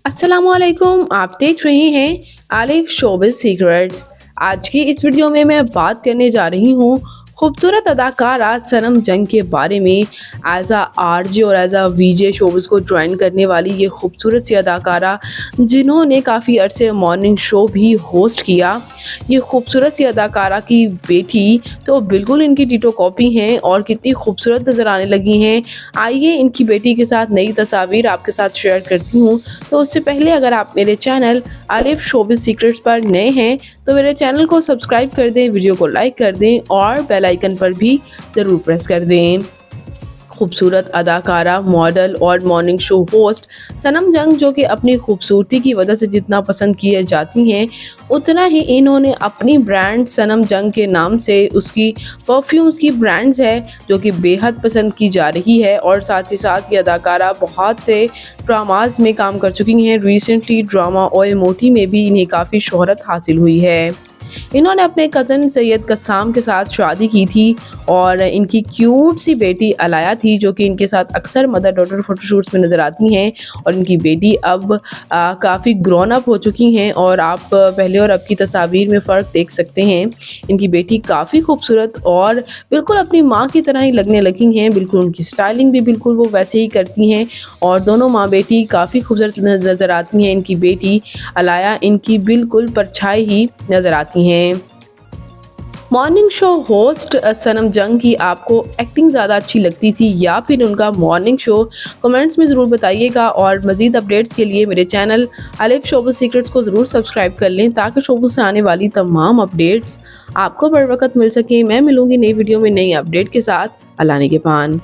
अस्सलामुअलैकुम, आप देख रहे हैं आलिफ शोबिज़ सीक्रेट्स। आज की इस वीडियो में मैं बात करने जा रही हूँ खूबसूरत अदाकारा सनम जंग के बारे में। एज आ आरजे और एज आ वीजे शोबिज़ को ज्वाइन करने वाली ये खूबसूरत सी अदाकारा, जिन्होंने काफ़ी अरसे मॉर्निंग शो भी होस्ट किया। ये खूबसूरत सी अदाकारा की बेटी तो बिल्कुल इनकी डिटो कॉपी हैं और कितनी खूबसूरत नज़र आने लगी हैं। आइए इनकी बेटी के साथ नई तस्वीर आपके साथ शेयर करती हूँ। तो उससे पहले अगर आप मेरे चैनल आलिफ शोबिज़ सीक्रेट्स पर नए हैं तो मेरे चैनल को सब्सक्राइब कर दें, वीडियो को लाइक कर दें और बेल आइकन पर भी ज़रूर प्रेस कर दें। खूबसूरत अदाकारा, मॉडल और मॉर्निंग शो होस्ट सनम जंग, जो कि अपनी खूबसूरती की वजह से जितना पसंद किए जाती हैं, उतना ही इन्होंने अपनी ब्रांड सनम जंग के नाम से उसकी परफ्यूम्स की ब्रांड्स है जो कि बेहद पसंद की जा रही है। और साथ ही साथ ये अदाकारा बहुत से ड्रामाज में काम कर चुकी हैं। रिसेंटली ड्रामा ओए मोटी में भी इन्हें काफ़ी शोहरत हासिल हुई है। इन्होंने अपने कज़न सैयद कस्साम के साथ शादी की थी और इनकी क्यूट सी बेटी अलाया थी, जो कि इनके साथ अक्सर मदर डॉटर फोटोशूट्स में नज़र आती हैं। और इनकी बेटी अब काफ़ी ग्रोन अप हो चुकी हैं और आप पहले और अब की तस्वीर में फ़र्क देख सकते हैं। इनकी बेटी काफ़ी खूबसूरत और बिल्कुल अपनी माँ की तरह ही लगने लगी हैं। बिल्कुल उनकी स्टाइलिंग भी बिल्कुल वो वैसे ही करती हैं और दोनों माँ बेटी काफ़ी खूबसूरत नज़र आती हैं। इनकी बेटी अलाया इनकी बिल्कुल परछाई ही नज़र आती हैं। मॉर्निंग शो होस्ट सनम जंग की आपको एक्टिंग ज़्यादा अच्छी लगती थी या फिर उनका मॉर्निंग शो? कमेंट्स में ज़रूर बताइएगा और मज़ीद अपडेट्स के लिए मेरे चैनल आलिफ शोबिज़ सीक्रेट्स को ज़रूर सब्सक्राइब कर लें ताकि शोबिज़ से आने वाली तमाम अपडेट्स आपको बर वक्त मिल सकें। मैं मिलूँगी नई वीडियो में नई अपडेट के साथ। अल्लाह ने के पान।